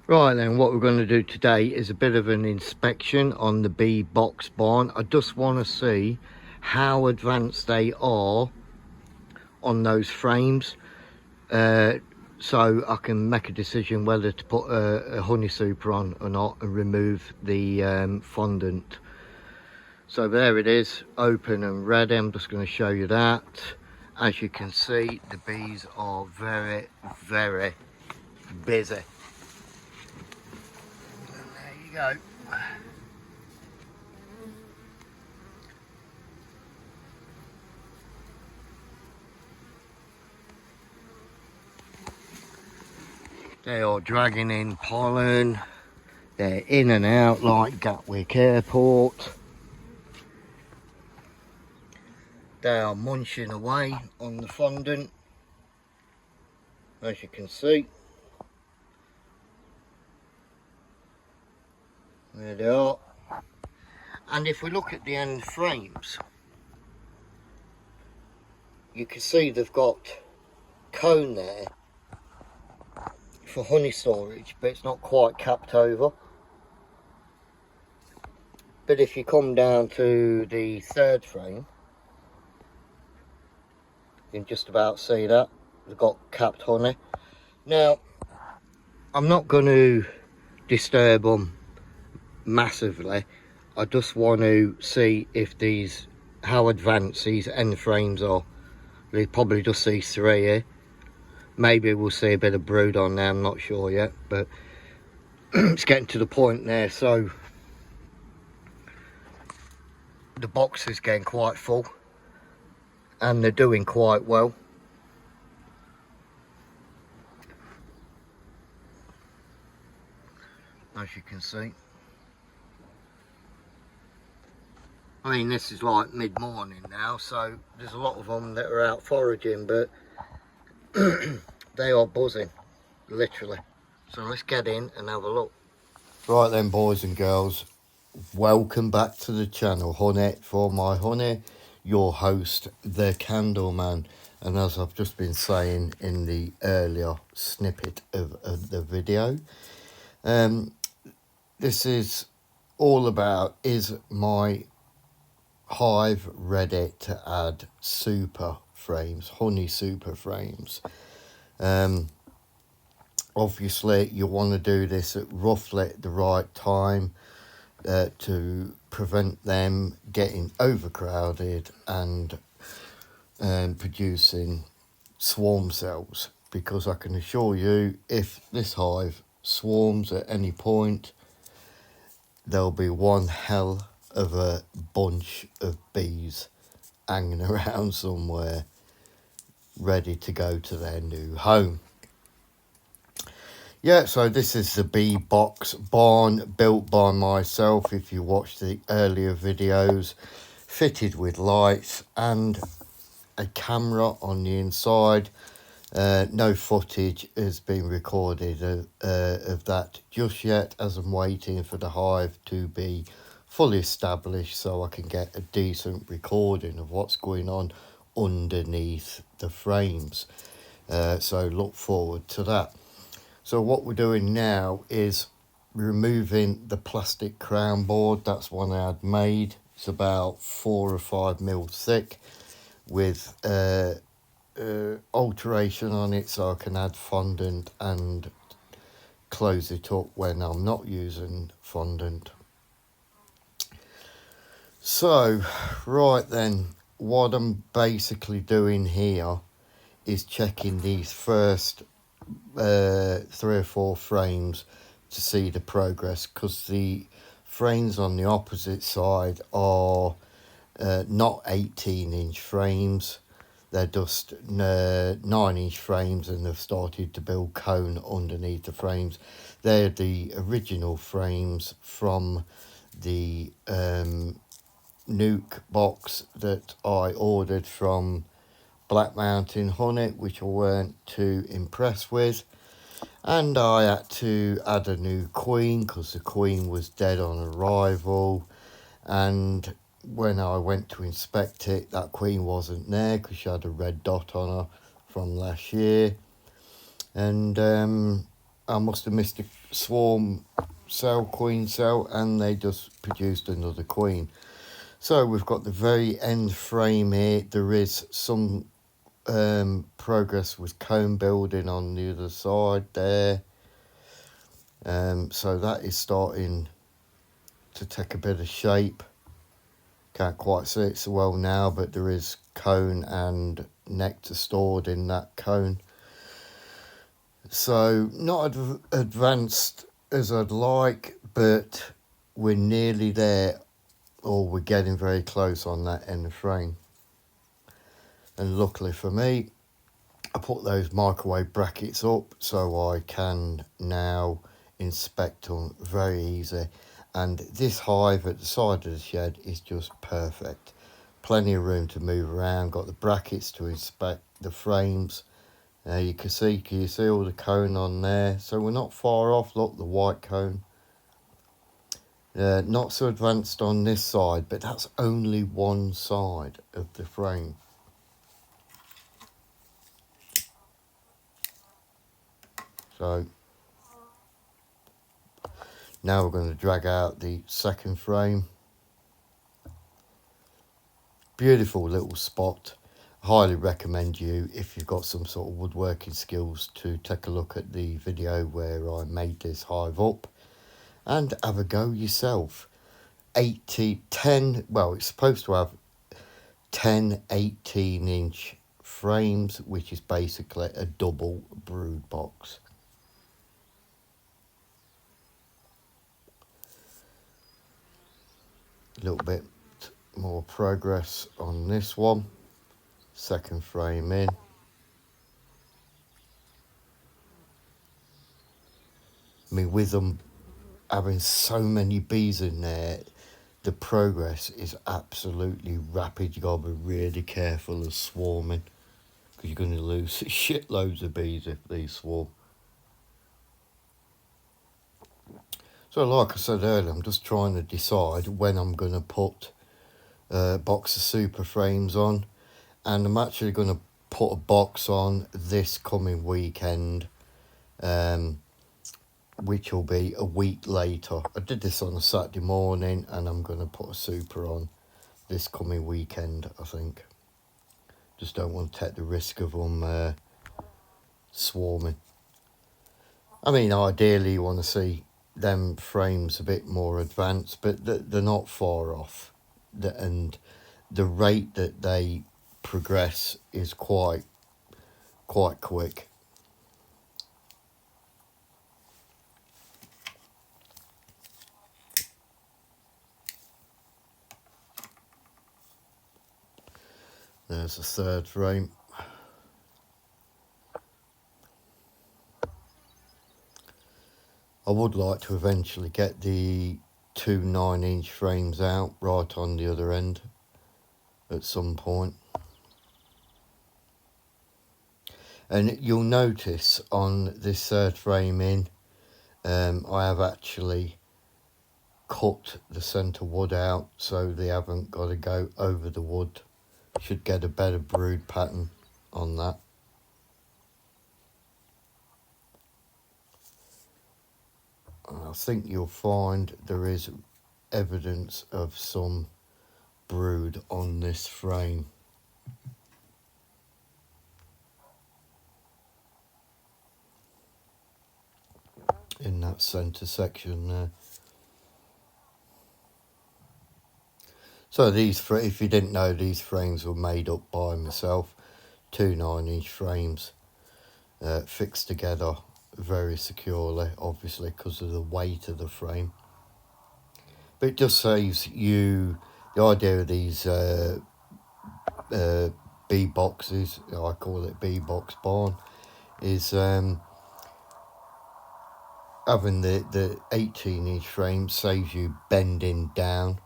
Right then, what we're going to do today is a bit of an inspection on the bee box barn. I just want to see how advanced they are on those frames, so I can make a decision whether to put a honey super on or not and remove the fondant. So there it is, open and ready. I'm just going to show you that. As you can see, the bees are very, very busy. There you go. They are dragging in pollen. They're in and out like Gatwick Airport. They are munching away on the fondant, as you can see. There they are. And if we look at the end frames, you can see they've got cone there for honey storage, but it's not quite capped over. But if you come down to the third frame, you can just about see that they've got capped honey. Now, I'm not going to disturb them massively. I just want to see if how advanced these end frames are. We probably just see 3 here. Maybe we'll see a bit of brood on there, I'm not sure yet, but it's getting to the point there. So the box is getting quite full and they're doing quite well. As you can see. I mean, this is like mid-morning now, so there's a lot of them that are out foraging, but they are buzzing, literally. So let's get in and have a look. Right then, boys and girls, welcome back to the channel. Honey for my honey, your host, the Candleman. And as I've just been saying in the earlier snippet of the video, this is all about, is my hive ready to add super frames, honey super frames? Obviously you want to do this at roughly the right time to prevent them getting overcrowded and producing swarm cells, because I can assure you, if this hive swarms at any point, there'll be one hell of a bunch of bees hanging around somewhere ready to go to their new home. Yeah, so this is the bee box barn built by myself. If you watched the earlier videos, fitted with lights and a camera on the inside. No footage has been recorded of that just yet, as I'm waiting for the hive to be fully established so I can get a decent recording of what's going on underneath the frames. So look forward to that. So what we're doing now is removing the plastic crown board. That's one I had made. It's about 4 or 5 mil thick with alteration on it, so I can add fondant and close it up when I'm not using fondant. So right then, what I'm basically doing here is checking these first 3 or 4 frames to see the progress, because the frames on the opposite side are not 18-inch frames. They're just 9-inch frames, and they've started to build cone underneath the frames. They're the original frames from the Nuke box that I ordered from Black Mountain Honey, which I weren't too impressed with. And I had to add a new queen because the queen was dead on arrival. And when I went to inspect it, that queen wasn't there because she had a red dot on her from last year. And I must have missed a swarm cell, queen cell, and they just produced another queen. So we've got the very end frame here. There is some progress with comb building on the other side there. So that is starting to take a bit of shape. Can't quite see it so well now, but there is cone and nectar stored in that cone. So not advanced as I'd like, but we're nearly there, or we're getting very close on that end frame. And luckily for me, I put those microwave brackets up so I can now inspect them very easy. And this hive at the side of the shed is just perfect. Plenty of room to move around, got the brackets to inspect the frames. You can see all the cone on there, so we're not far off. Look, the white cone. Not so advanced on this side, but that's only one side of the frame. So now we're going to drag out the second frame. Beautiful little spot. Highly recommend you, if you've got some sort of woodworking skills, to take a look at the video where I made this hive up and have a go yourself. 10, well, it's supposed to have 10 18-inch frames, which is basically a double brood box. A little bit more progress on this one. Second frame in. I mean, with them having so many bees in there, the progress is absolutely rapid. You've got to be really careful of swarming, because you're going to lose shitloads of bees if they swarm. So like I said earlier, I'm just trying to decide when I'm going to put a box of super frames on, and I'm actually going to put a box on this coming weekend, which will be a week later. I did this on a Saturday morning, and I'm going to put a super on this coming weekend, I think. Just don't want to take the risk of them swarming. I mean, ideally you want to see them frames a bit more advanced, but they're not far off. And the rate that they progress is quite quick. There's the third frame. I would like to eventually get the 2 9-inch frames out right on the other end at some point. And you'll notice on this third frame in, I have actually cut the centre wood out so they haven't got to go over the wood. Should get a better brood pattern on that. I think you'll find there is evidence of some brood on this frame. In that centre section there. So these, if you didn't know, these frames were made up by myself. 2 9-inch frames fixed together very securely, obviously because of the weight of the frame. But it just saves you, the idea of these bee boxes, I call it bee box barn, is having the 18-inch frame saves you bending down,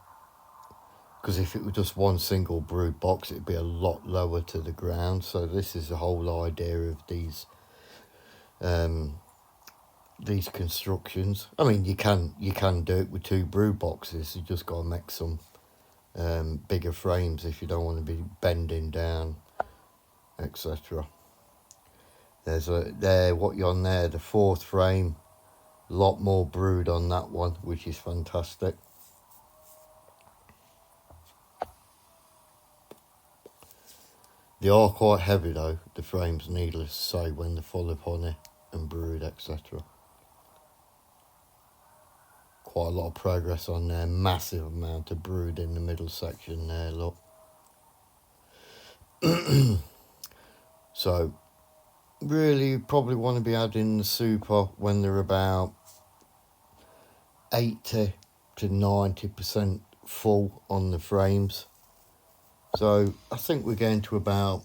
because if it were just one single brood box it'd be a lot lower to the ground. So this is the whole idea of these constructions. I mean, you can do it with 2 brood boxes. You just got to make some bigger frames if you don't want to be bending down, etc. What you're on there, the 4th frame, a lot more brood on that one, which is fantastic. They are quite heavy though, the frames, needless to say, when they're full of honey and brood, etc. Quite a lot of progress on there, massive amount of brood in the middle section there, look. So really you probably want to be adding the super when they're about 80 to 90% full on the frames. So I think we're getting to about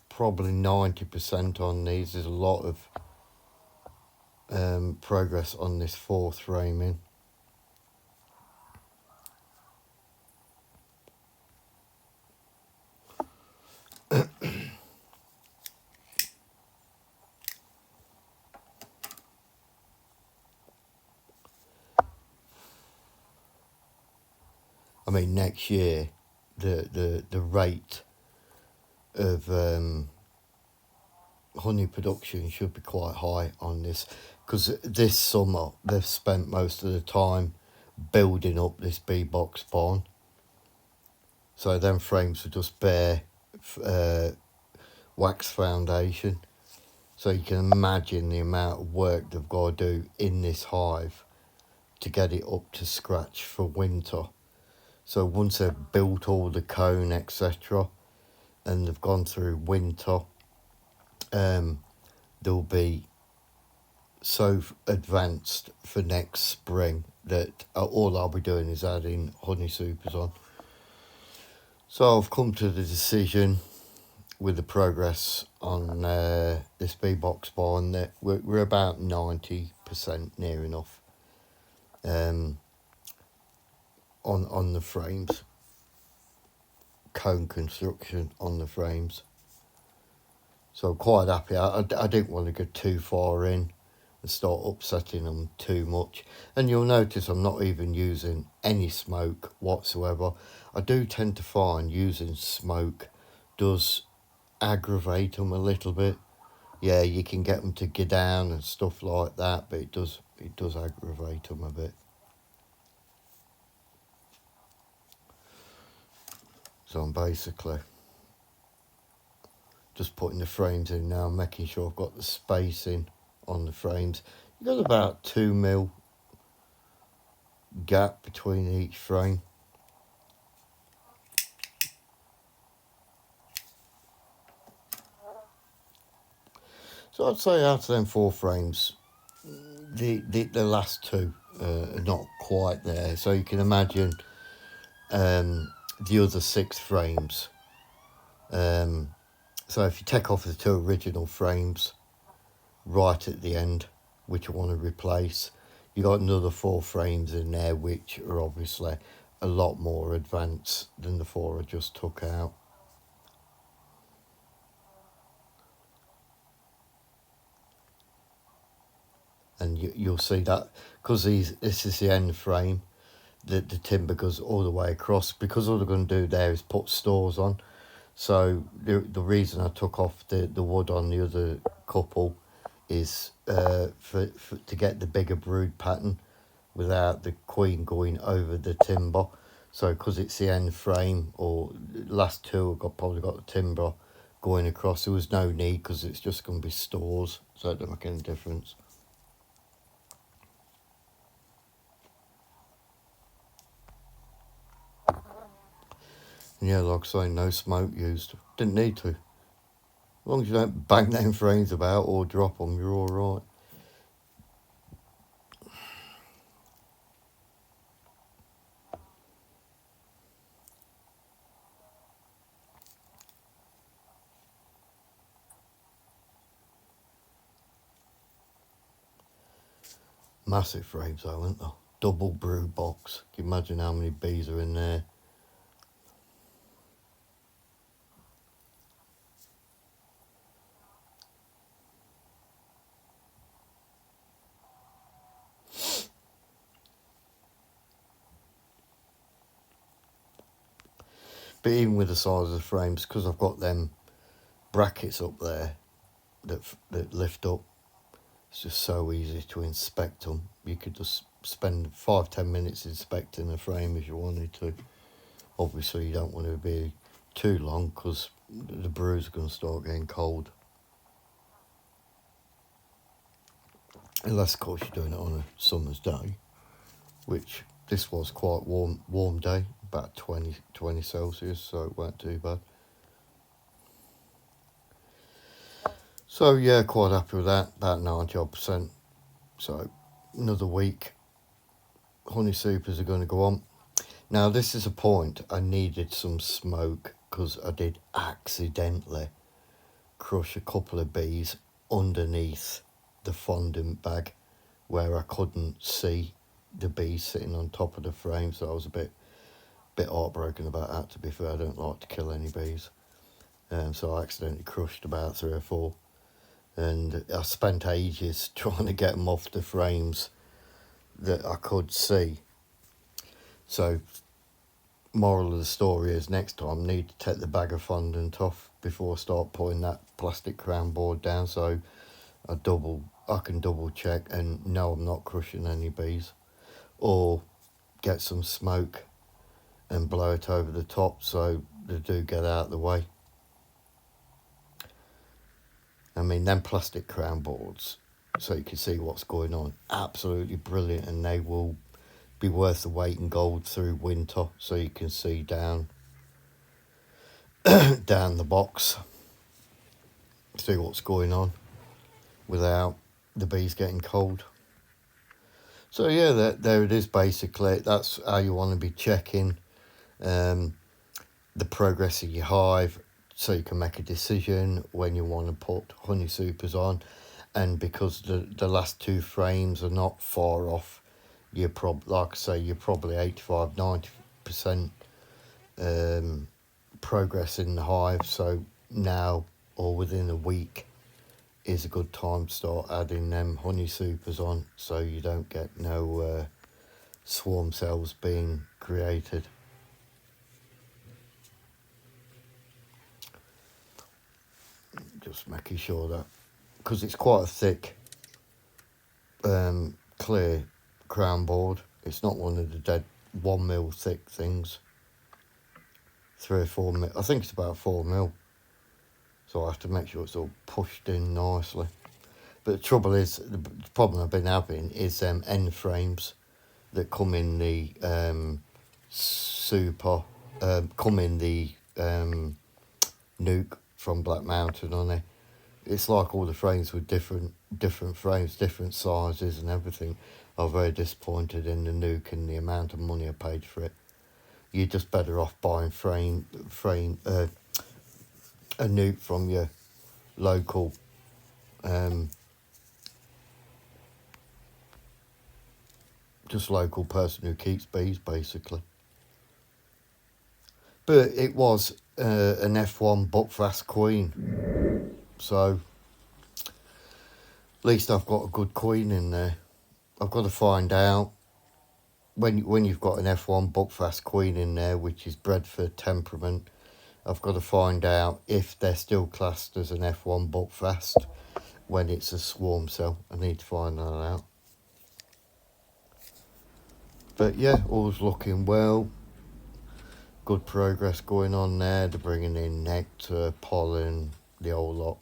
probably 90% on these. There's a lot of progress on this 4th framing. I mean, next year, the rate of honey production should be quite high on this, because this summer they've spent most of the time building up this bee box barn. So them frames are just bare wax foundation. So you can imagine the amount of work they've got to do in this hive to get it up to scratch for winter. So once they've built all the cone, etc., and they've gone through winter, they'll be so advanced for next spring that all I'll be doing is adding honey supers on. So I've come to the decision with the progress on this bee box barn that we're about 90% near enough on the frames, cone construction on the frames. So I'm quite happy. I didn't want to go too far in and start upsetting them too much. And you'll notice I'm not even using any smoke whatsoever. I do tend to find using smoke does aggravate them a little bit. Yeah, you can get them to get down and stuff like that, but it does aggravate them a bit. So I'm basically just putting the frames in now, making sure I've got the spacing on the frames. You've got about 2 mil gap between each frame. So I'd say out of them 4 frames, the last 2 are not quite there. So you can imagine the other 6 frames. So if you take off the 2 original frames right at the end, which I want to replace, you got another 4 frames in there which are obviously a lot more advanced than the 4 I just took out. And you'll see that because this is the end frame, the timber goes all the way across, because all they're going to do there is put stores on. So the reason I took off the wood on the other couple is to get the bigger brood pattern without the queen going over the timber. So because it's the end frame, or last 2 probably got the timber going across, there was no need because it's just going to be stores, so it don't make any difference. And yeah, like I say, no smoke used. Didn't need to. As long as you don't bang them frames about or drop them, you're all right. Massive frames though, aren't they? Double brood box. Can you imagine how many bees are in there? But even with the size of the frames, because I've got them brackets up there that lift up, it's just so easy to inspect them. You could just spend 5-10 minutes inspecting a frame if you wanted to. Obviously you don't want to be too long because the brews are going to start getting cold. Unless of course you're doing it on a summer's day, which this was quite warm day, about 20 Celsius, so it weren't too bad. So yeah, quite happy with that, about 90%. So another week, honey supers are going to go on. Now this is a point, I needed some smoke because I did accidentally crush a couple of bees underneath the fondant bag where I couldn't see the bees sitting on top of the frame, so I was a bit heartbroken about that, to be fair. I don't like to kill any bees, so I accidentally crushed about 3 or 4, and I spent ages trying to get them off the frames that I could see. So moral of the story is next time need to take the bag of fondant off before I start putting that plastic crown board down, so I can double check and know I'm not crushing any bees, or get some smoke and blow it over the top so they do get out of the way. I mean, them plastic crown boards, so you can see what's going on, absolutely brilliant, and they will be worth the weight in gold through winter, so you can see down down the box, see what's going on without the bees getting cold. So yeah, there it is basically. That's how you want to be checking the progress of your hive, so you can make a decision when you want to put honey supers on. And because the last 2 frames are not far off, you're like I say, you're probably 85-90% progress in the hive. So now or within a week is a good time to start adding them honey supers on, so you don't get no swarm cells being created. Just making sure that, because it's quite a thick clear crown board, it's not one of the dead 1 mil thick things, 3 or 4 mil, I think it's about 4 mil, so I have to make sure it's all pushed in nicely. But the trouble is, the problem I've been having is end frames that come in the come in the Nuke from Black Mountain on it. It's like all the frames with different frames, different sizes and everything. I'm very disappointed in the Nuke and the amount of money I paid for it. You're just better off buying a Nuke from your local just local person who keeps bees, basically. But it was an F1 Buckfast Queen, so at least I've got a good queen in there. I've got to find out when you've got an F1 Buckfast Queen in there, which is bred for temperament. I've got to find out if they're still classed as an F1 Buckfast when it's a swarm cell. I need to find that out. But yeah, all's looking well. Good progress going on there. They're bringing in nectar, pollen, the whole lot.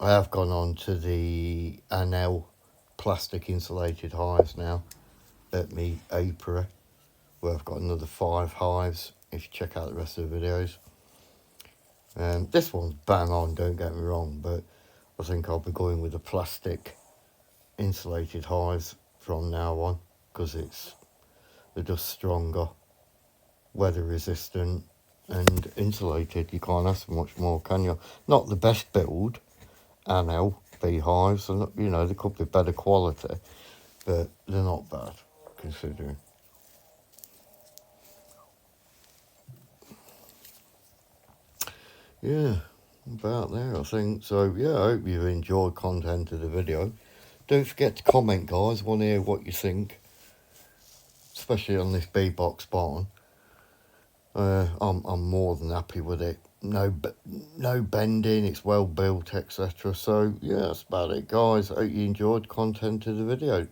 I have gone on to the Anel plastic insulated hives now at me apiary, where I've got another 5 hives if you check out the rest of the videos. This one's bang on, don't get me wrong, but I think I'll be going with the plastic insulated hives from now on, because they're just stronger, weather resistant and insulated. You can't ask for much more, can you? Not the best build, Anel beehives, and you know, they could be better quality, but they're not bad considering. Yeah, about there I think. So yeah, I hope you've enjoyed content of the video. Don't forget to comment, guys. I want to hear what you think. especially on this B-Box barn. I'm more than happy with it. No bending, it's well built, etc. So yeah, that's about it, guys. I hope you enjoyed the content of the video.